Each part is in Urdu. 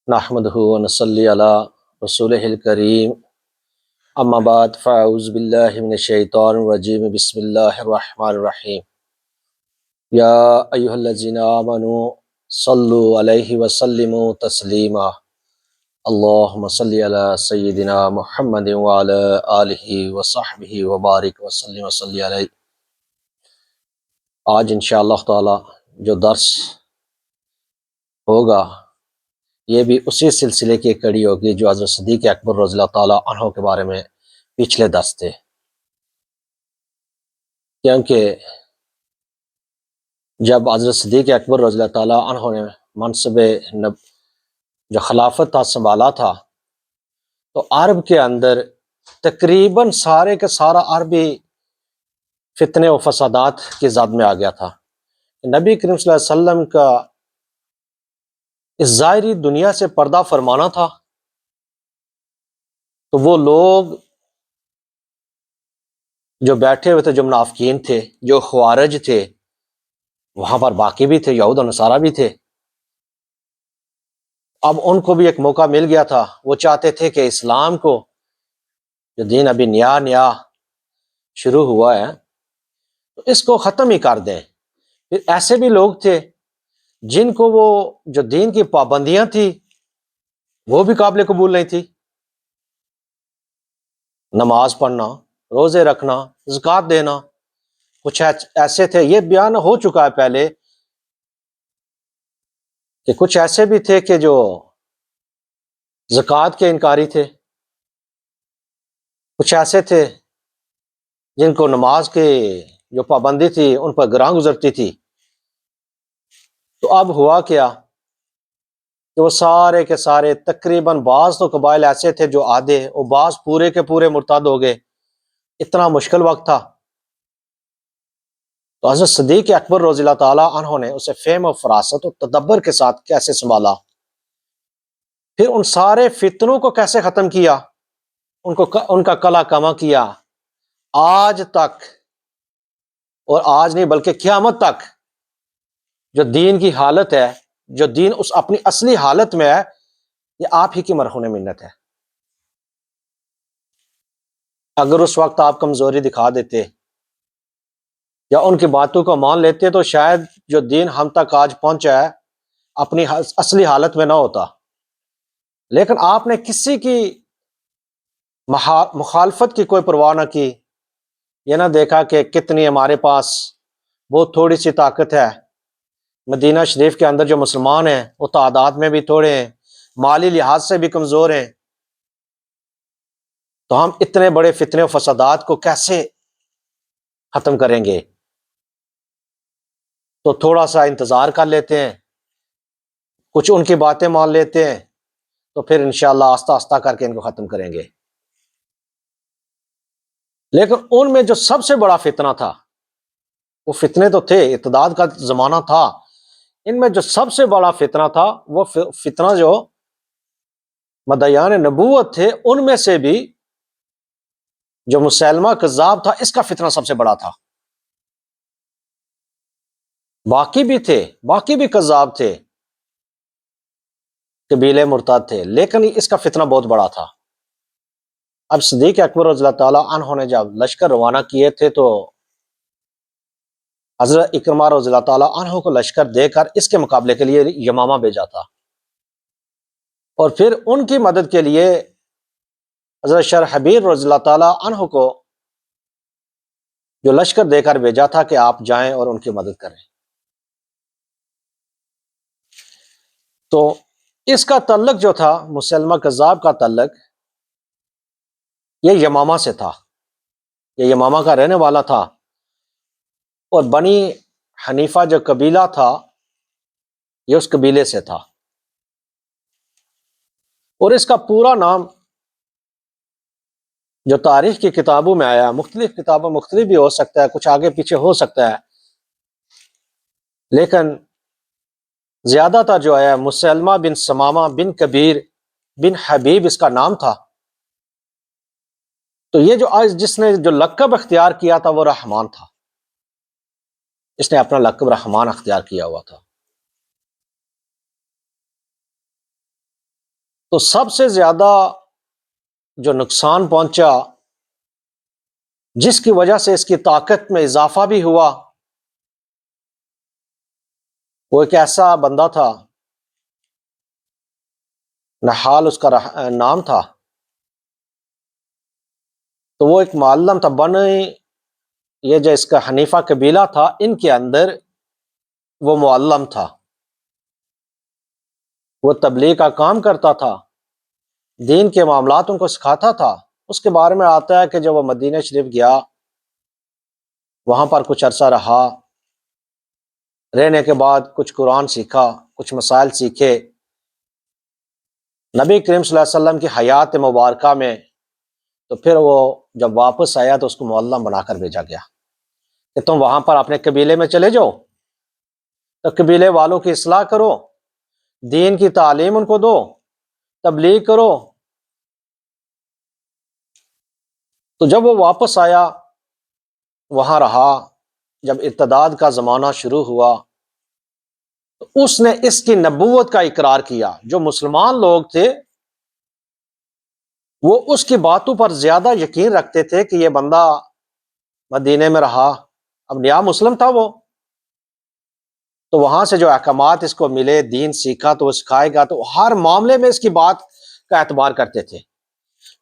نحمدہ ونصلی علی رسولہ الکریم اما بعد فاعوذ باللہ من الشیطان الرجیم بسم اللہ الرحمن الرحیم یا ایہا الذین آمنوا صلوا علیہ وسلموا تسلیما اللہم صلی علی سیدنا محمد وعلی آلہ وصحبہ وبارک وسلم وصلی علیہ۔ آج انشاءاللہ تعالی جو درس ہوگا یہ بھی اسی سلسلے کی کڑی ہوگی جو حضرت صدیق اکبر رضی اللہ تعالیٰ عنہ کے بارے میں پچھلے درس تھے، کیونکہ جب حضرت صدیق اکبر رضی اللہ تعالیٰ عنہ نے منصب جو خلافت تھا سنبھالا تھا تو عرب کے اندر تقریباً سارے کا سارا عربی فتنے و فسادات کی زد میں آ گیا تھا۔ نبی کریم صلی اللہ علیہ وسلم کا اس ظاہری دنیا سے پردہ فرمانا تھا، تو وہ لوگ جو بیٹھے ہوئے تھے، جو منافقین تھے، جو خوارج تھے، وہاں پر باقی بھی تھے، یہود و نصارہ بھی تھے۔ اب ان کو بھی ایک موقع مل گیا تھا، وہ چاہتے تھے کہ اسلام کو جو دین ابھی نیا نیا شروع ہوا ہے تو اس کو ختم ہی کر دیں۔ پھر ایسے بھی لوگ تھے جن کو وہ جو دین کی پابندیاں تھیں وہ بھی قابل قبول نہیں تھی، نماز پڑھنا، روزے رکھنا، زکوٰۃ دینا۔ کچھ ایسے تھے، یہ بیان ہو چکا ہے پہلے کہ کچھ ایسے بھی تھے کہ جو زکوٰۃ کے انکاری تھے، کچھ ایسے تھے جن کو نماز کی جو پابندی تھی ان پر گراں گزرتی تھی۔ تو اب ہوا کیا کہ وہ سارے کے سارے تقریباً بعض تو قبائل ایسے تھے جو آدھے، وہ بعض پورے کے پورے مرتد ہو گئے۔ اتنا مشکل وقت تھا تو حضرت صدیق اکبر رضی اللہ تعالیٰ عنہ نے اسے فہم و فراست و تدبر کے ساتھ کیسے سنبھالا، پھر ان سارے فتنوں کو کیسے ختم کیا، ان کا کلا کما کیا۔ آج تک، اور آج نہیں بلکہ قیامت تک، جو دین کی حالت ہے، جو دین اس اپنی اصلی حالت میں ہے، یہ آپ ہی کی مرہون منت ہے۔ اگر اس وقت آپ کمزوری دکھا دیتے یا ان کی باتوں کو مان لیتے تو شاید جو دین ہم تک آج پہنچا ہے اپنی اصلی حالت میں نہ ہوتا۔ لیکن آپ نے کسی کی مخالفت کی کوئی پرواہ نہ کی، یہ نہ دیکھا کہ کتنی ہمارے پاس بہت تھوڑی سی طاقت ہے، مدینہ شریف کے اندر جو مسلمان ہیں وہ تعداد میں بھی تھوڑے ہیں، مالی لحاظ سے بھی کمزور ہیں، تو ہم اتنے بڑے فتنے و فسادات کو کیسے ختم کریں گے؟ تو تھوڑا سا انتظار کر لیتے ہیں، کچھ ان کی باتیں مان لیتے ہیں، تو پھر انشاءاللہ آہستہ آہستہ کر کے ان کو ختم کریں گے۔ لیکن ان میں جو سب سے بڑا فتنہ تھا، وہ فتنے تو تھے، ارتداد کا زمانہ تھا، ان میں جو سب سے بڑا فتنہ تھا وہ فتنہ جو مدعیان نبوت تھے ان میں سے بھی جو مسیلمہ کذاب تھا، اس کا فتنہ سب سے بڑا تھا۔ باقی بھی تھے، باقی بھی کذاب تھے، قبیلے مرتد تھے، لیکن اس کا فتنہ بہت بڑا تھا۔ اب صدیق اکبر رضی اللہ تعالیٰ عنہ نے جب لشکر روانہ کیے تھے تو حضرت اکرمہ رضی اللہ تعالیٰ عنہ کو لشکر دے کر اس کے مقابلے کے لیے یمامہ بھیجا تھا، اور پھر ان کی مدد کے لیے حضرت شرحبیل رضی اللہ تعالیٰ عنہ کو جو لشکر دے کر بھیجا تھا کہ آپ جائیں اور ان کی مدد کریں۔ تو اس کا تعلق جو تھا، مسلمہ کذاب کا تعلق، یہ یمامہ سے تھا، یہ یمامہ کا رہنے والا تھا، اور بنی حنیفہ جو قبیلہ تھا یہ اس قبیلے سے تھا، اور اس کا پورا نام جو تاریخ کی کتابوں میں آیا، مختلف کتابوں مختلف بھی ہو سکتا ہے، کچھ آگے پیچھے ہو سکتا ہے، لیکن زیادہ تر جو ہے مسلمہ بن سمامہ بن کبیر بن حبیب اس کا نام تھا۔ تو یہ جو آج جس نے جو لقب اختیار کیا تھا وہ رحمان تھا، اس نے اپنا لقب رحمان اختیار کیا ہوا تھا۔ تو سب سے زیادہ جو نقصان پہنچا، جس کی وجہ سے اس کی طاقت میں اضافہ بھی ہوا، وہ ایک ایسا بندہ تھا، نحال اس کا نام تھا۔ تو وہ ایک معلم تھا، یہ جو اس کا حنیفہ قبیلہ تھا، ان کے اندر وہ معلم تھا، وہ تبلیغ کا کام کرتا تھا، دین کے معاملات ان کو سکھاتا تھا۔ اس کے بارے میں آتا ہے کہ جب وہ مدینہ شریف گیا، وہاں پر کچھ عرصہ رہا، رہنے کے بعد کچھ قرآن سیکھا، کچھ مسائل سیکھے۔ نبی کریم صلی اللہ علیہ وسلم کی حیات مبارکہ میں تو پھر وہ جب واپس آیا تو اس کو معلم بنا کر بھیجا گیا کہ تم وہاں پر اپنے قبیلے میں چلے جاؤ، تو قبیلے والوں کی اصلاح کرو، دین کی تعلیم ان کو دو، تبلیغ کرو۔ تو جب وہ واپس آیا، وہاں رہا، جب ارتداد کا زمانہ شروع ہوا تو اس نے اس کی نبوت کا اقرار کیا۔ جو مسلمان لوگ تھے وہ اس کی باتوں پر زیادہ یقین رکھتے تھے کہ یہ بندہ مدینے میں رہا، اب نیا مسلم تھا وہ، تو وہاں سے جو احکامات اس کو ملے، دین سیکھا تو وہ سکھائے گا، تو ہر معاملے میں اس کی بات کا اعتبار کرتے تھے۔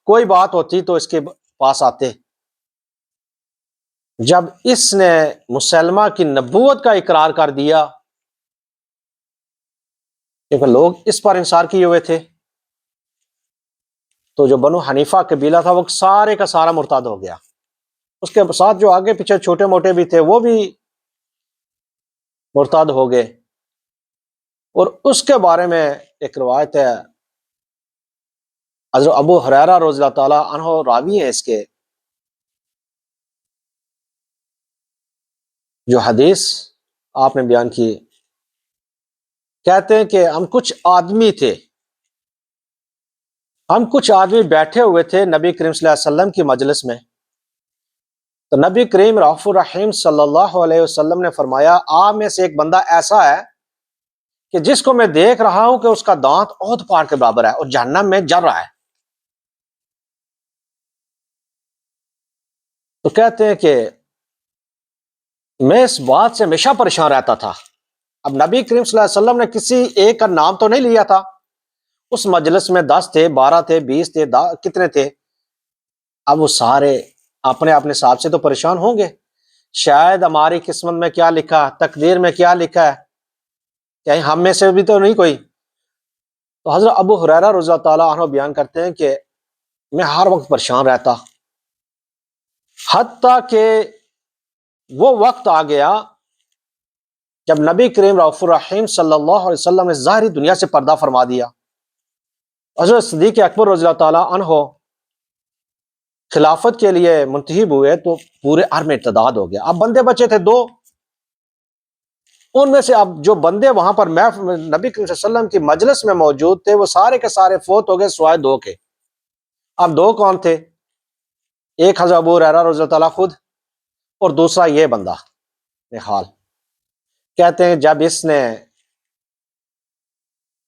کوئی بات ہوتی تو اس کے پاس آتے۔ جب اس نے مسلمہ کی نبوت کا اقرار کر دیا، کیونکہ لوگ اس پر انصار کیے ہوئے تھے، تو جو بنو حنیفہ قبیلہ تھا وہ سارے کا سارا مرتد ہو گیا۔ اس کے ساتھ جو آگے پیچھے چھوٹے موٹے بھی تھے وہ بھی مرتد ہو گئے۔ اور اس کے بارے میں ایک روایت ہے، حضرت ابو ہریرہ رضی اللہ تعالیٰ عنہ راوی ہیں اس کے، جو حدیث آپ نے بیان کی، کہتے ہیں کہ ہم کچھ آدمی بیٹھے ہوئے تھے نبی کریم صلی اللہ علیہ وسلم کی مجلس میں، تو نبی کریم رؤوف الرحیم صلی اللہ علیہ وسلم نے فرمایا، آپ میں سے ایک بندہ ایسا ہے کہ جس کو میں دیکھ رہا ہوں کہ اس کا دانت احد پہاڑ کے برابر ہے اور جہنم میں جل رہا ہے۔ تو کہتے ہیں کہ میں اس بات سے ہمیشہ پریشان رہتا تھا۔ اب نبی کریم صلی اللہ علیہ وسلم نے کسی ایک کا نام تو نہیں لیا تھا، اس مجلس میں 10 تھے، 12 تھے، 20 تھے، کتنے تھے، اب وہ سارے اپنے اپنے حساب سے تو پریشان ہوں گے، شاید ہماری قسمت میں کیا لکھا، تقدیر میں کیا لکھا ہے، کہیں ہم میں سے بھی تو نہیں کوئی۔ تو حضرت ابو ہریرہ رضی اللہ تعالیٰ عنہ بیان کرتے ہیں کہ میں ہر وقت پریشان رہتا، حتیٰ کہ وہ وقت آ گیا جب نبی کریم رؤوف الرحیم صلی اللہ علیہ وسلم نے ظاہری دنیا سے پردہ فرما دیا۔ حضرت صدیق اکبر رضی اللہ تعالیٰ عنہ خلافت کے لیے منتخب ہوئے تو پورے عرب میں ارتداد ہو گیا۔ اب بندے بچے تھے 2، ان میں سے اب جو بندے وہاں پر نبی کریم صلی اللہ علیہ وسلم کی مجلس میں موجود تھے وہ سارے کے سارے فوت ہو گئے سوائے 2 کے۔ اب 2 کون تھے؟ ایک حضرت ابو ہریرہ رضی اللہ تعالیٰ خود، اور دوسرا یہ بندہ نحال۔ کہتے ہیں جب اس نے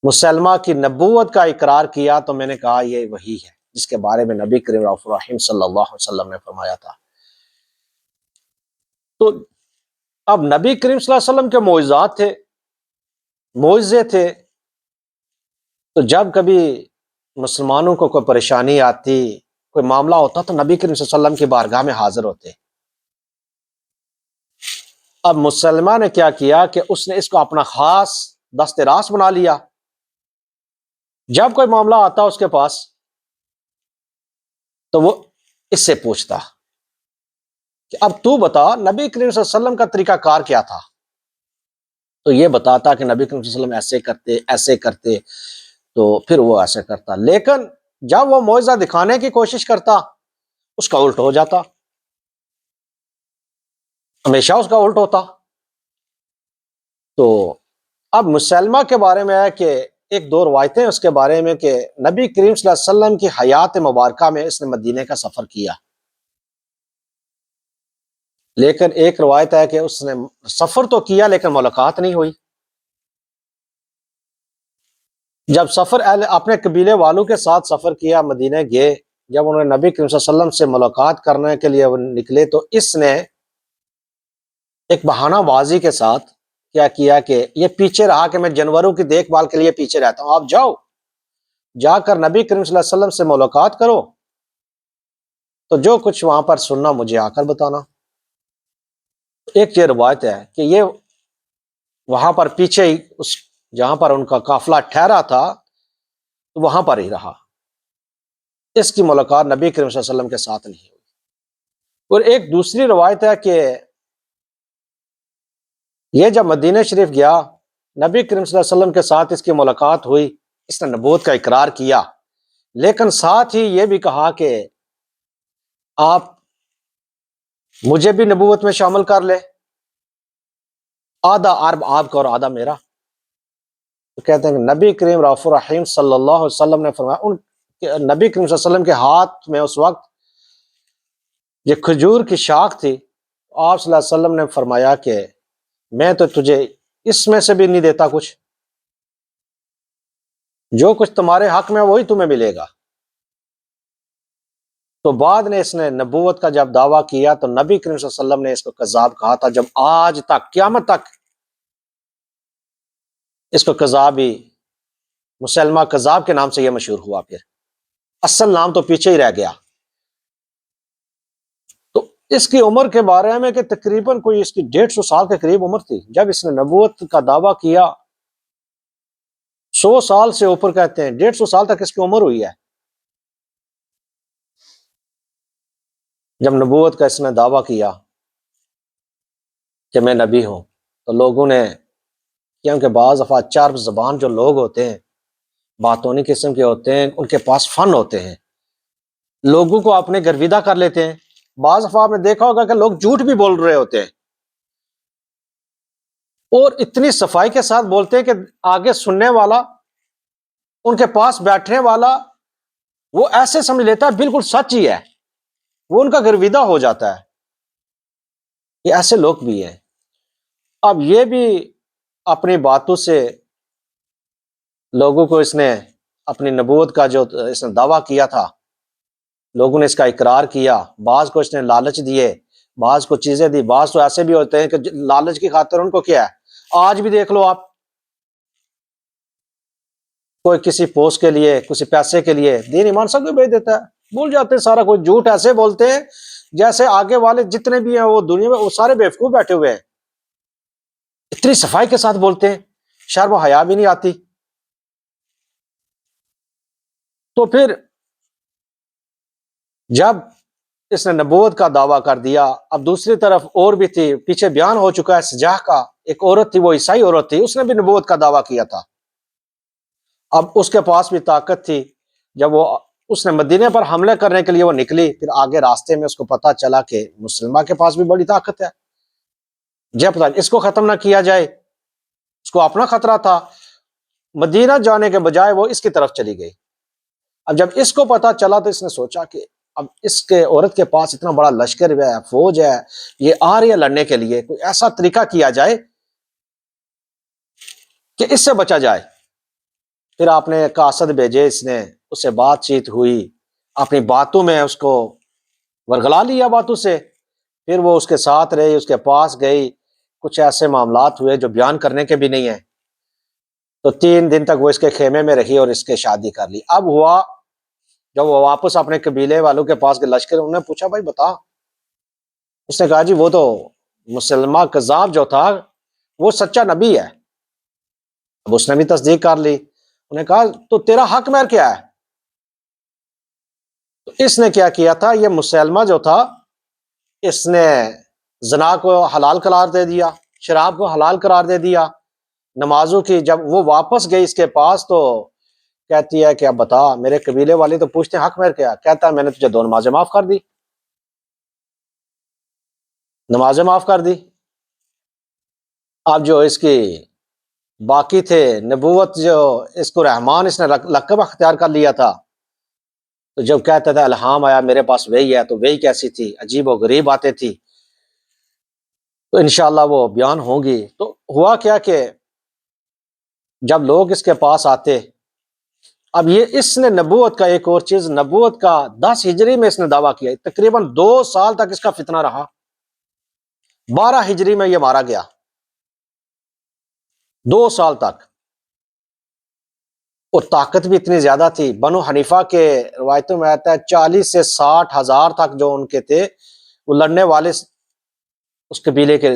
مسلمہ کی نبوت کا اقرار کیا تو میں نے کہا یہ وہی ہے جس کے بارے میں نبی کریم رؤوف الرحیم صلی اللہ علیہ وسلم نے فرمایا تھا۔ تو اب نبی کریم صلی اللہ علیہ وسلم کے معجزات تھے، معجزے تھے، تو جب کبھی مسلمانوں کو کوئی پریشانی آتی، کوئی معاملہ ہوتا تو نبی کریم صلی اللہ علیہ وسلم کی بارگاہ میں حاضر ہوتے۔ اب مسلمہ نے کیا کیا کہ اس نے اس کو اپنا خاص دست راست بنا لیا۔ جب کوئی معاملہ آتا اس کے پاس تو وہ اس سے پوچھتا کہ اب تو بتا نبی کریم صلی اللہ علیہ وسلم کا طریقہ کار کیا تھا، تو یہ بتاتا کہ نبی کریم صلی اللہ علیہ وسلم ایسے کرتے تو پھر وہ ایسے کرتا، لیکن جب وہ معجزہ دکھانے کی کوشش کرتا اس کا الٹ ہو جاتا، ہمیشہ اس کا الٹ ہوتا۔ تو اب مسلمہ کے بارے میں ہے کہ 1-2 روایتیں اس کے بارے میں کہ نبی کریم صلی اللہ علیہ وسلم کی حیات مبارکہ میں اس نے مدینے کا سفر کیا، لیکن ایک روایت ہے کہ اس نے سفر تو کیا لیکن ملاقات نہیں ہوئی۔ جب سفر اپنے قبیلے والوں کے ساتھ سفر کیا، مدینے گئے، جب انہوں نے نبی کریم صلی اللہ علیہ وسلم سے ملاقات کرنے کے لیے وہ نکلے تو اس نے ایک بہانہ بازی کے ساتھ کیا کیا کہ یہ پیچھے رہا کہ میں جانوروں کی دیکھ بھال کے لیے پیچھے رہتا ہوں، آپ جاؤ، جا کر نبی کریم صلی اللہ علیہ وسلم سے ملاقات کرو، تو جو کچھ وہاں پر سننا مجھے آ کر بتانا۔ ایک یہ روایت ہے کہ یہ وہاں پر پیچھے ہی اس جہاں پر ان کا قافلہ ٹھہرا تھا وہاں پر ہی رہا، اس کی ملاقات نبی کریم صلی اللہ علیہ وسلم کے ساتھ نہیں ہوئی۔ اور ایک دوسری روایت ہے کہ یہ جب مدینہ شریف گیا، نبی کریم صلی اللہ علیہ وسلم کے ساتھ اس کی ملاقات ہوئی، اس نے نبوت کا اقرار کیا، لیکن ساتھ ہی یہ بھی کہا کہ آپ مجھے بھی نبوت میں شامل کر لے، آدھا عرب آپ کا اور آدھا میرا۔ تو کہتے ہیں کہ نبی کریم رؤوف الرحیم صلی اللہ علیہ وسلم نے فرمایا، نبی کریم صلی اللہ علیہ وسلم کے ہاتھ میں اس وقت یہ کھجور کی شاخ تھی، آپ صلی اللہ علیہ وسلم نے فرمایا کہ میں تو تجھے اس میں سے بھی نہیں دیتا کچھ، جو کچھ تمہارے حق میں وہی تمہیں ملے گا۔ تو بعد نے اس نے نبوت کا جب دعویٰ کیا تو نبی کریم صلی اللہ علیہ وسلم نے اس کو کذاب کہا تھا، جب آج تک قیامت تک اس کو کذابی مسلمہ کذاب کے نام سے یہ مشہور ہوا، پھر اصل نام تو پیچھے ہی رہ گیا۔ تو اس کی عمر کے بارے میں کہ تقریباً کوئی اس کی 150 سال کے قریب عمر تھی جب اس نے نبوت کا دعویٰ کیا، 100 سال سے اوپر کہتے ہیں، 150 سال تک اس کی عمر ہوئی ہے جب نبوت کا اس نے دعویٰ کیا کہ میں نبی ہوں۔ تو لوگوں نے، کیونکہ بعض دفعہ چرب زبان جو لوگ ہوتے ہیں، باتونی قسم کے ہوتے ہیں، ان کے پاس فن ہوتے ہیں، لوگوں کو اپنے گرویدہ کر لیتے ہیں۔ بعض دفعہ آپ نے دیکھا ہوگا کہ لوگ جھوٹ بھی بول رہے ہوتے ہیں اور اتنی صفائی کے ساتھ بولتے ہیں کہ آگے سننے والا، ان کے پاس بیٹھنے والا، وہ ایسے سمجھ لیتا ہے بالکل سچ ہی ہے، وہ ان کا گرویدہ ہو جاتا ہے۔ یہ ایسے لوگ بھی ہیں۔ اب یہ بھی اپنی باتوں سے لوگوں کو اس نے اپنی نبوت کا جو اس نے دعویٰ کیا تھا، لوگوں نے اس کا اقرار کیا، بعض کو اس نے لالچ دیے، بعض کو چیزیں دی، بعض تو ایسے بھی ہوتے ہیں کہ لالچ کی خاطر ان کو کیا ہے، آج بھی دیکھ لو آپ، کوئی کسی پوسٹ کے لیے، کسی پیسے کے لیے دین ایمان سب کو بھیج دیتا ہے، بھول جاتے ہیں سارا، کوئی جھوٹ ایسے بولتے ہیں جیسے آگے والے جتنے بھی ہیں وہ دنیا میں وہ سارے بیوقوف بیٹھے ہوئے ہیں، اتنی صفائی کے ساتھ بولتے ہیں، شرم و حیا بھی نہیں آتی۔ تو پھر جب اس نے نبوت کا دعویٰ کر دیا، اب دوسری طرف اور بھی تھی، پیچھے بیان ہو چکا ہے سجاح کا، ایک عورت تھی، وہ عیسائی عورت تھی، اس نے بھی نبوت کا دعویٰ کیا تھا۔ اب اس کے پاس بھی طاقت تھی، جب وہ اس نے مدینے پر حملے کرنے کے لیے وہ نکلی، پھر آگے راستے میں اس کو پتا چلا کہ مسلمہ کے پاس بھی بڑی طاقت ہے، جب تک اس کو ختم نہ کیا جائے، اس کو اپنا خطرہ تھا، مدینہ جانے کے بجائے وہ اس کی طرف چلی گئی۔ اب جب اس کو پتا چلا تو اس نے سوچا کہ اب اس کے عورت کے پاس اتنا بڑا لشکر ہے، فوج ہے، یہ آ رہی ہے لڑنے کے لیے، کوئی ایسا طریقہ کیا جائے کہ اس سے بچا جائے۔ پھر آپ نے قاصد بھیجے، اس نے اس سے بات چیت ہوئی، اپنی باتوں میں اس کو ورگلا لیا باتوں سے، پھر وہ اس کے ساتھ رہی، اس کے پاس گئی، کچھ ایسے معاملات ہوئے جو بیان کرنے کے بھی نہیں ہیں، تو 3 دن تک وہ اس کے خیمے میں رہی اور اس کے شادی کر لی۔ اب ہوا جب وہ واپس اپنے قبیلے والوں کے پاس گئے، لشکر، انہوں نے پوچھا بھائی بتا، اس نے کہا جی وہ تو مسلمہ کذاب جو تھا وہ سچا نبی ہے۔ اب اس نے بھی تصدیق کر لی، انہوں نے کہا تو تیرا حق مہر کیا ہے؟ تو اس نے کیا کیا تھا، یہ مسلمہ جو تھا اس نے زنا کو حلال قرار دے دیا، شراب کو حلال قرار دے دیا، نمازوں کی، جب وہ واپس گئی اس کے پاس تو کہتی ہے کہ اب بتا، میرے قبیلے والے تو پوچھتے ہیں حق مہر کیا؟ کہتا ہے میں نے تجھے 2 نمازیں معاف کر دی، نمازیں معاف کر دی۔ اب جو اس کی باقی تھے، نبوت جو اس کو رحمان اس نے لقب اختیار کر لیا تھا، تو جب کہتا تھا الہام آیا میرے پاس وحی ہے، تو وحی کیسی تھی، عجیب و غریب باتیں تھی، تو انشاءاللہ وہ بیان ہوں گی۔ تو ہوا کیا کہ جب لوگ اس کے پاس آتے اب یہ اس نے نبوت کا ایک اور چیز، نبوت کا 10 ہجری میں اس نے دعویٰ کیا، تقریباً 2 سال تک اس کا فتنہ رہا، 12 ہجری میں یہ مارا گیا، 2 سال تک، اور طاقت بھی اتنی زیادہ تھی۔ بنو حنیفہ کے روایتوں میں آتا ہے 40 سے 60 ہزار تک جو ان کے تھے وہ لڑنے والے اس قبیلے کے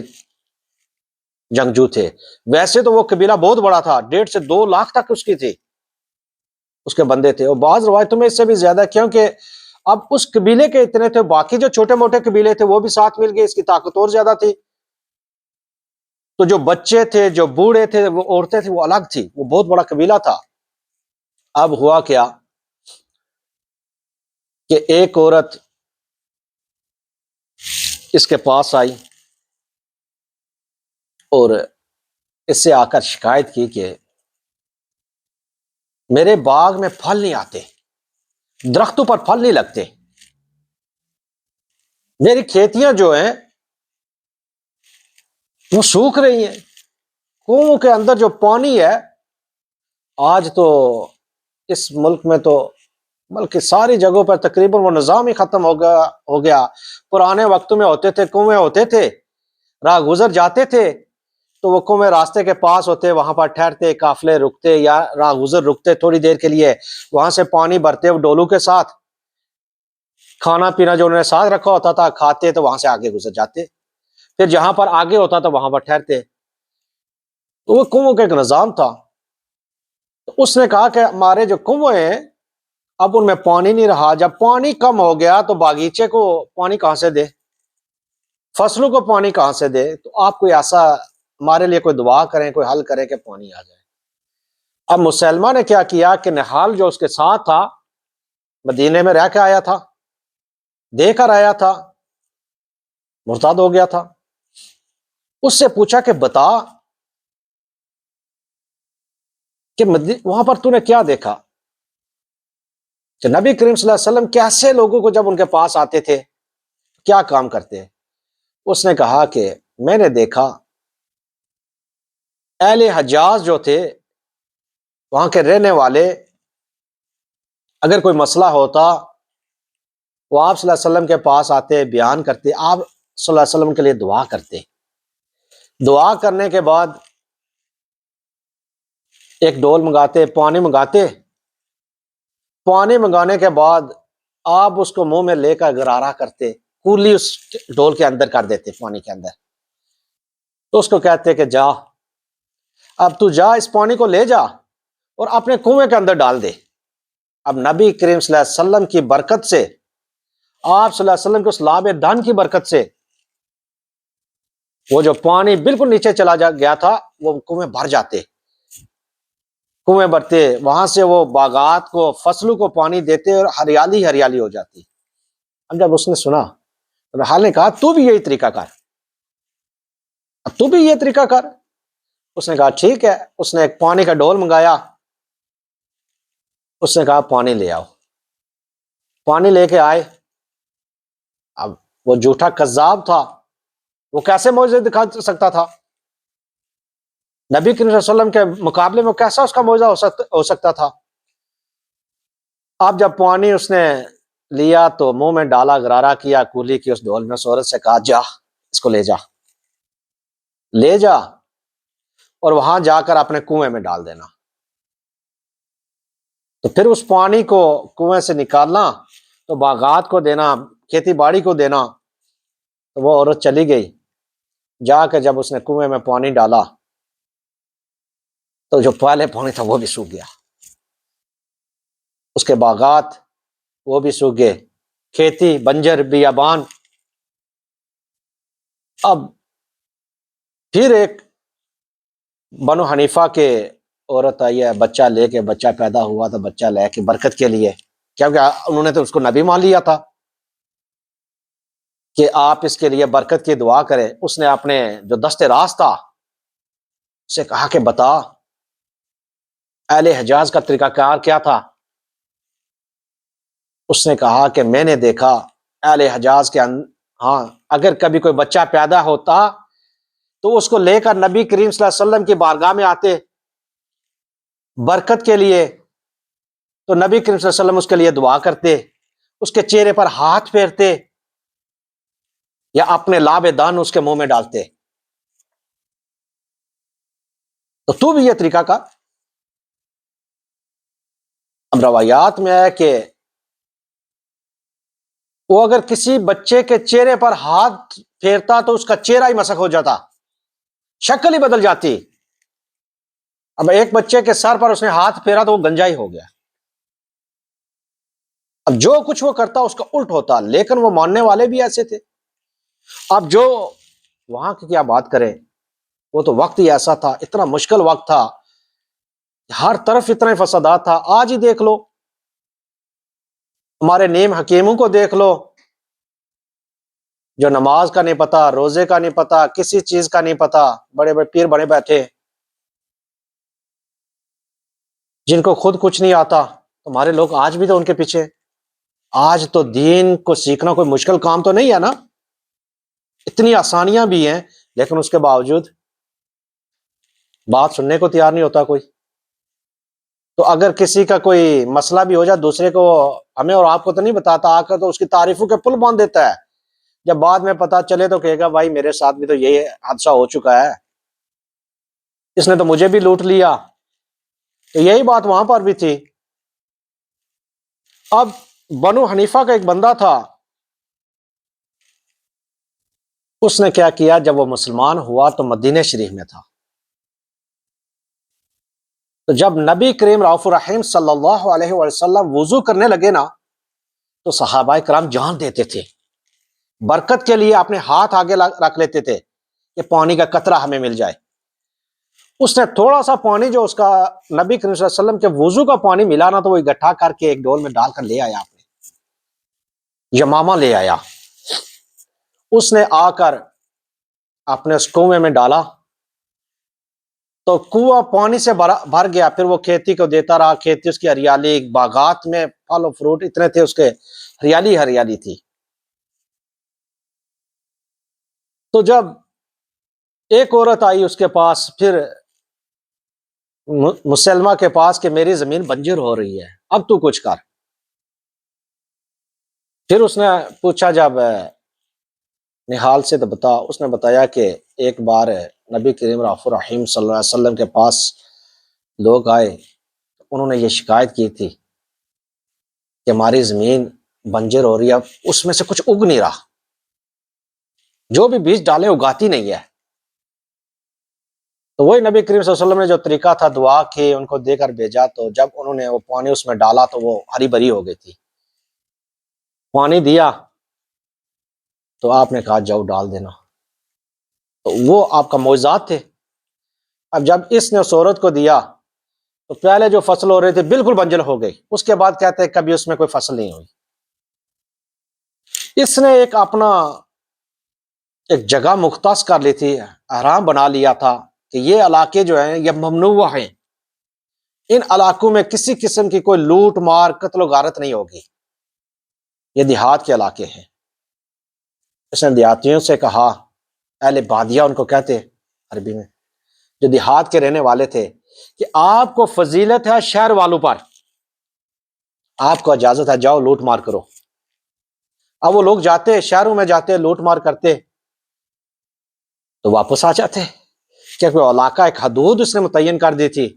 جنگجو تھے۔ ویسے تو وہ قبیلہ بہت بڑا تھا، 1.5 سے 2 لاکھ تک اس کی تھی، اس کے بندے تھے، اور بعض روایتوں میں اس سے بھی زیادہ، کیونکہ اب اس قبیلے کے اتنے تھے، باقی جو چھوٹے موٹے قبیلے تھے وہ بھی ساتھ مل گئے، اس کی طاقت اور زیادہ تھی۔ تو جو بچے تھے، جو بوڑھے تھے، وہ عورتیں تھیں، وہ الگ تھی، وہ بہت بڑا قبیلہ تھا۔ اب ہوا کیا کہ ایک عورت اس کے پاس آئی اور اس سے آ کر شکایت کی کہ میرے باغ میں پھل نہیں آتے، درختوں پر پھل نہیں لگتے، میری کھیتیاں جو ہیں وہ سوکھ رہی ہیں، کنوؤں کے اندر جو پانی ہے، آج تو اس ملک میں تو بلکہ ساری جگہوں پر تقریباً وہ نظام ہی ختم ہو گیا۔ پرانے وقتوں میں ہوتے تھے، کنویں ہوتے تھے، راہ گزر جاتے تھے تو وہ کنویں راستے کے پاس ہوتے، وہاں پر ٹھہرتے، قافلے رکتے یا راہ گزر رکتے تھوڑی دیر کے لیے، وہاں سے پانی بھرتے وہ ڈولو کے ساتھ، کھانا پینا جو انہوں نے ساتھ رکھا ہوتا تھا کھاتے، تو وہاں سے آگے گزر جاتے، پھر جہاں پر آگے ہوتا تھا وہاں پر ٹھہرتے۔ تو وہ کنووں کا ایک نظام تھا۔ تو اس نے کہا کہ ہمارے جو کنویں ہیں اب ان میں پانی نہیں رہا، جب پانی کم ہو گیا تو باغیچے کو پانی کہاں سے دے، فصلوں کو پانی کہاں سے دے، تو آپ کوئی ایسا ہمارے لیے کوئی دعا کریں، کوئی حل کریں کہ پانی آ جائے۔ اب مسلمہ نے کیا کیا کہ نحال جو اس کے ساتھ تھا، مدینے میں رہ کے آیا تھا، دے کر آیا تھا، مرتد ہو گیا تھا، اس سے پوچھا کہ بتا کہ وہاں پر تو نے کیا دیکھا، کہ نبی کریم صلی اللہ علیہ وسلم کیسے لوگوں کو جب ان کے پاس آتے تھے کیا کام کرتے۔ اس نے کہا کہ میں نے دیکھا اہل حجاز جو تھے، وہاں کے رہنے والے، اگر کوئی مسئلہ ہوتا وہ آپ صلی اللہ علیہ وسلم کے پاس آتے، بیان کرتے، آپ صلی اللہ علیہ وسلم کے لیے دعا کرتے، دعا کرنے کے بعد ایک ڈول منگاتے، پانی منگاتے، پانی منگانے کے بعد آپ اس کو منہ میں لے کر غرارہ کرتے، کولی اس ڈول کے اندر کر دیتے، پانی کے اندر، تو اس کو کہتے کہ جا، اب تو جا، اس پانی کو لے جا اور اپنے کنویں کے اندر ڈال دے۔ اب نبی کریم صلی اللہ علیہ وسلم کی برکت سے، آپ صلی اللہ علیہ وسلم کو اس لاب دن کی برکت سے، وہ جو پانی بالکل نیچے چلا گیا تھا وہ کنویں بھر جاتے، کنویں بھرتے، وہاں سے وہ باغات کو، فصلوں کو پانی دیتے اور ہریالی ہریالی ہو جاتی۔ اب جب اس نے سنا، رحال نے کہا تو بھی یہی طریقہ کر، اب تو بھی یہ طریقہ کر۔ اس نے کہا ٹھیک ہے۔ اس نے ایک پانی کا ڈول منگایا، اس نے کہا پانی لے آؤ، پانی لے کے آئے۔ اب وہ جھوٹا کذاب تھا، وہ کیسے معجزے دکھا سکتا تھا؟ نبی کریم صلی اللہ علیہ وسلم کے مقابلے میں کیسا اس کا معجزہ ہو سکتا تھا؟ اب جب پانی اس نے لیا تو منہ میں ڈالا، غرارہ کیا کولی کی اس ڈول میں، عورت سے کہا جا اس کو لے جا، لے جا اور وہاں جا کر اپنے کنویں میں ڈال دینا۔ تو پھر اس پانی کو کنویں سے نکالنا تو باغات کو دینا، کھیتی باڑی کو دینا۔ تو وہ عورت چلی گئی، جا کے جب اس نے کنویں میں پانی ڈالا تو جو پہلے پانی تھا وہ بھی سوکھ گیا، اس کے باغات وہ بھی سوکھ گئے، کھیتی بنجر بیابان۔ اب پھر ایک بنو حنیفہ کے عورت آئی ہے، بچہ لے کے، بچہ پیدا ہوا تو بچہ لے کے برکت کے لیے، کیونکہ انہوں نے تو اس کو نبی مان لیا تھا کہ آپ اس کے لیے برکت کی دعا کریں۔ اس نے اپنے جو دست راست تھا اسے کہا کہ بتا اہل حجاز کا طریقہ کار کیا تھا؟ اس نے کہا کہ میں نے دیکھا اہل حجاز کے ہاں اگر کبھی کوئی بچہ پیدا ہوتا تو اس کو لے کر نبی کریم صلی اللہ علیہ وسلم کی بارگاہ میں آتے برکت کے لیے، تو نبی کریم صلی اللہ علیہ وسلم اس کے لیے دعا کرتے، اس کے چہرے پر ہاتھ پھیرتے یا اپنے لاب دان اس کے منہ میں ڈالتے۔ تو بھی یہ طریقہ کا اب روایات میں ہے کہ وہ اگر کسی بچے کے چہرے پر ہاتھ پھیرتا تو اس کا چہرہ ہی مسخ ہو جاتا، شکل ہی بدل جاتی۔ اب ایک بچے کے سر پر اس نے ہاتھ پھیرا تو وہ گنجا ہی ہو گیا۔ اب جو کچھ وہ کرتا اس کا الٹ ہوتا، لیکن وہ ماننے والے بھی ایسے تھے۔ اب جو وہاں کی کیا بات کریں، وہ تو وقت ہی ایسا تھا، اتنا مشکل وقت تھا، ہر طرف اتنے فسادات تھا۔ آج ہی دیکھ لو، ہمارے نیم حکیموں کو دیکھ لو، جو نماز کا نہیں پتا، روزے کا نہیں پتا، کسی چیز کا نہیں پتا، بڑے بڑے پیر بڑے بیٹھے جن کو خود کچھ نہیں آتا، ہمارے لوگ آج بھی تو ان کے پیچھے۔ آج تو دین کو سیکھنا کوئی مشکل کام تو نہیں ہے نا، اتنی آسانیاں بھی ہیں، لیکن اس کے باوجود بات سننے کو تیار نہیں ہوتا کوئی۔ تو اگر کسی کا کوئی مسئلہ بھی ہو جائے دوسرے کو، ہمیں اور آپ کو تو نہیں بتاتا، آ کر تو اس کی تعریفوں کے پل باندھ دیتا ہے، جب بعد میں پتا چلے تو کہے گا بھائی میرے ساتھ بھی تو یہی حادثہ ہو چکا ہے، اس نے تو مجھے بھی لوٹ لیا۔ تو یہی بات وہاں پر بھی تھی۔ اب بنو حنیفہ کا ایک بندہ تھا، اس نے کیا کیا، جب وہ مسلمان ہوا تو مدینہ شریف میں تھا، تو جب نبی کریم رؤوف الرحیم صلی اللہ علیہ وسلم وضو کرنے لگے نا، تو صحابہ کرام جان دیتے تھے، برکت کے لیے اپنے ہاتھ آگے رکھ لیتے تھے کہ پانی کا قطرہ ہمیں مل جائے۔ اس نے تھوڑا سا پانی جو اس کا نبی کریم صلی اللہ علیہ وسلم کے وضو کا پانی ملا نا، تو وہ اکٹھا کر کے ایک ڈول میں ڈال کر لے آیا، اپنے یمامہ لے آیا۔ اس نے آ کر اپنے اس کنویں میں ڈالا تو کنواں پانی سے بھر گیا۔ پھر وہ کھیتی کو دیتا رہا، کھیتی اس کی ہریالی، باغات میں پھل و فروٹ اتنے تھے اس کے، ہریالی ہریالی تھی۔ تو جب ایک عورت آئی اس کے پاس، پھر مسلمہ کے پاس، کہ میری زمین بنجر ہو رہی ہے، اب تو کچھ کر۔ پھر اس نے پوچھا جب نحال سے، تو اس نے بتایا کہ ایک بار نبی کریم رؤوف الرحیم صلی اللہ علیہ وسلم کے پاس لوگ آئے، انہوں نے یہ شکایت کی تھی کہ ہماری زمین بنجر ہو رہی ہے، اس میں سے کچھ اگ نہیں رہا، جو بھی بیج ڈالے اگاتی نہیں ہے۔ تو وہی نبی کریم صلی اللہ علیہ وسلم نے جو طریقہ تھا دعا کی، ان کو دے کر بھیجا، تو جب انہوں نے وہ پانی اس میں ڈالا تو وہ ہری بھری ہو گئی تھی۔ پانی دیا تو آپ نے کہا جاؤ ڈال دینا، تو وہ آپ کا معجزات تھے۔ اب جب اس نے اس عورت کو دیا تو پہلے جو فصل ہو رہی تھی بالکل بنجر ہو گئی، اس کے بعد کہتے ہیں کبھی اس میں کوئی فصل نہیں ہوئی۔ اس نے ایک اپنا ایک جگہ مختص کر لی تھی، احرام بنا لیا تھا کہ یہ علاقے جو ہیں یہ ممنوع ہیں، ان علاقوں میں کسی قسم کی کوئی لوٹ مار قتل و غارت نہیں ہوگی، یہ دیہات کے علاقے ہیں۔ اس نے دیہاتیوں سے کہا، اہل بادیہ ان کو کہتے عربی میں، جو دیہات کے رہنے والے تھے، کہ آپ کو فضیلت ہے شہر والوں پر، آپ کو اجازت ہے جاؤ لوٹ مار کرو۔ اب وہ لوگ جاتے، شہروں میں جاتے، لوٹ مار کرتے تو واپس آ جاتے، کیونکہ وہ علاقہ ایک حدود اس نے متعین کر دی تھی،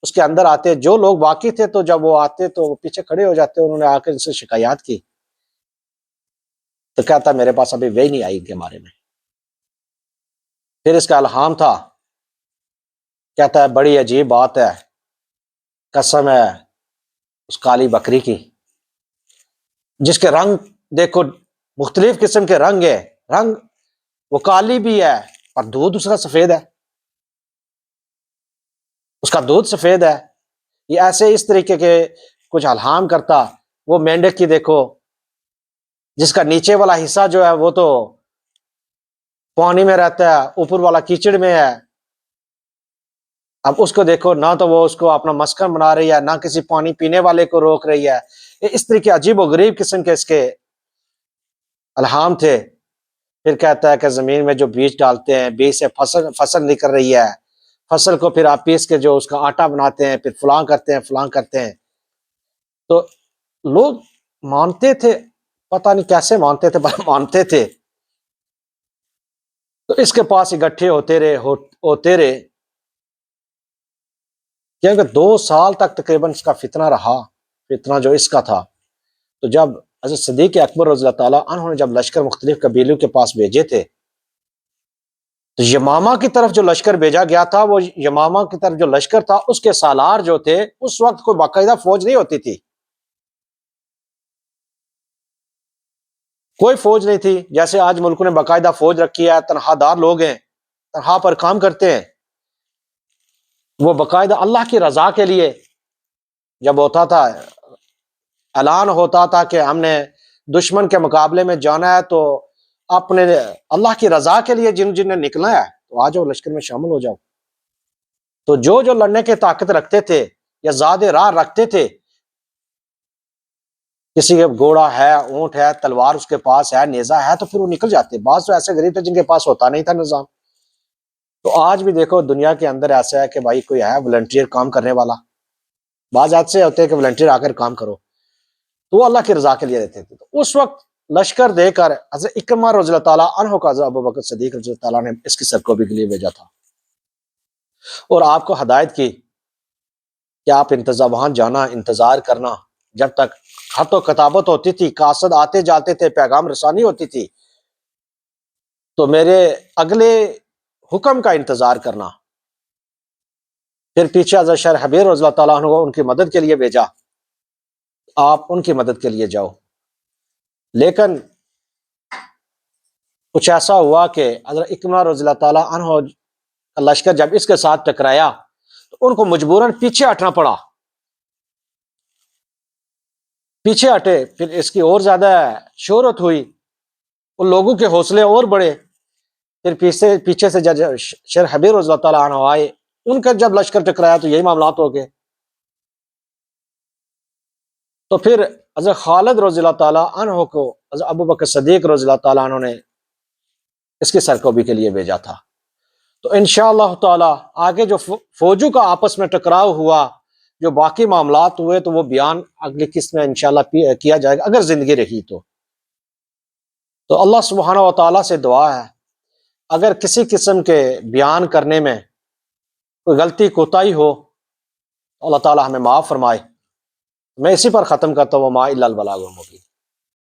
اس کے اندر آتے۔ جو لوگ باقی تھے تو جب وہ آتے تو وہ پیچھے کھڑے ہو جاتے، انہوں نے آ کر ان سے شکایات کی، تو کہتا میرے پاس ابھی وہی نہیں آئی کے بارے میں۔ پھر اس کا الہام تھا، کہتا ہے بڑی عجیب بات ہے، قسم ہے اس کالی بکری کی جس کے رنگ دیکھو مختلف قسم کے رنگ ہے، رنگ وہ کالی بھی ہے اور دودھ اس کا سفید ہے، اس کا دودھ سفید ہے۔ یہ ایسے اس طریقے کے کچھ الہام کرتا۔ وہ مینڈک کی دیکھو، جس کا نیچے والا حصہ جو ہے وہ تو پانی میں رہتا ہے، اوپر والا کیچڑ میں ہے۔ اب اس کو دیکھو، نہ تو وہ اس کو اپنا مسکن بنا رہی ہے، نہ کسی پانی پینے والے کو روک رہی ہے۔ اس طریقے عجیب و غریب قسم کے اس کے الہام تھے۔ پھر کہتا ہے کہ زمین میں جو بیج ڈالتے ہیں، بیج سے فصل نکل رہی ہے، فصل کو پھر آپ پیس کے جو اس کا آٹا بناتے ہیں، پھر فلاں کرتے ہیں فلاں کرتے ہیں۔ تو لوگ مانتے تھے، پتہ نہیں کیسے مانتے تھے پر مانتے تھے. تو اس کے پاس اکٹھے ہوتے رہے کیونکہ 2 سال تک تقریباً اس کا فتنہ رہا، فتنہ جو اس کا تھا. تو جب حضرت صدیق اکبر رضی اللہ تعالیٰ عنہ نے جب لشکر مختلف قبیلوں کے پاس بھیجے تھے، تو یمامہ کی طرف جو لشکر بھیجا گیا تھا، وہ یمامہ کی طرف جو لشکر تھا اس کے سالار جو تھے، اس وقت کوئی باقاعدہ فوج نہیں ہوتی تھی، کوئی فوج نہیں تھی. جیسے آج ملک نے باقاعدہ فوج رکھی ہے، تنخواہ دار لوگ ہیں، تنخواہ پر کام کرتے ہیں. وہ باقاعدہ اللہ کی رضا کے لیے جب ہوتا تھا، اعلان ہوتا تھا کہ ہم نے دشمن کے مقابلے میں جانا ہے، تو اپنے اللہ کی رضا کے لیے جن نے نکلنا ہے تو آ جاؤ لشکر میں شامل ہو جاؤ. تو جو لڑنے کی طاقت رکھتے تھے یا زیادہ راہ رکھتے تھے، کسی کے گھوڑا ہے، اونٹ ہے، تلوار اس کے پاس ہے، نیزہ ہے، تو پھر وہ نکل جاتے. بعض تو ایسے غریب تھے جن کے پاس ہوتا نہیں تھا نظام. تو آج بھی دیکھو دنیا کے اندر ایسا ہے کہ بھائی کوئی ہے والنٹیئر کام کرنے والا، بعض ایسے ہوتے ہیں کہ والنٹیئر آ کر کام کرو، تو وہ اللہ کی رضا کے لیے رہتے تھے. تو اس وقت لشکر دے کر حضرت اکرمہ رضی اللہ تعالیٰ عنہ کا حضرت ابوبکر صدیق رضی اللہ تعالیٰ نے اس کی سرکوبی کے لیے بھیجا تھا، اور آپ کو ہدایت کی کہ آپ وہاں جانا، انتظار کرنا جب تک خط و کتابت ہوتی تھی، قاصد آتے جاتے تھے، پیغام رسانی ہوتی تھی، تو میرے اگلے حکم کا انتظار کرنا. پھر پیچھے حضرت شیر حبیر رضی اللہ تعالیٰ عنہ کو ان کی مدد کے لیے بھیجا، آپ ان کی مدد کے لیے جاؤ. لیکن کچھ ایسا ہوا کہ حضرت اکرمہ رضی اللہ تعالیٰ عنہ کا لشکر جب اس کے ساتھ ٹکرایا تو ان کو مجبوراً پیچھے ہٹنا پڑا. پیچھے ہٹے، پھر اس کی اور زیادہ شہرت ہوئی، ان لوگوں کے حوصلے اور بڑھے. پھر پیچھے سے جب شیر حبیر رضی اللہ تعالیٰ عنہ آئے، ان کا جب لشکر ٹکرایا تو یہی معاملات ہو گئے. تو پھر حضرت خالد رضی اللہ تعالیٰ عنہ کو حضرت ابوبکر صدیق رضی اللہ تعالیٰ عنہ نے اس کی سرکوبی کے لیے بھیجا تھا. تو انشاءاللہ تعالی آگے جو فوجوں کا آپس میں ٹکراؤ ہوا، جو باقی معاملات ہوئے، تو وہ بیان اگلی قسط میں انشاءاللہ کیا جائے گا اگر زندگی رہی تو. تو اللہ سبحانہ و تعالیٰ سے دعا ہے اگر کسی قسم کے بیان کرنے میں کوئی غلطی کوتاہی ہو، اللہ تعالیٰ ہمیں معاف فرمائے. میں اسی پر ختم کرتا ہوں، ما الا البلاغ المبین.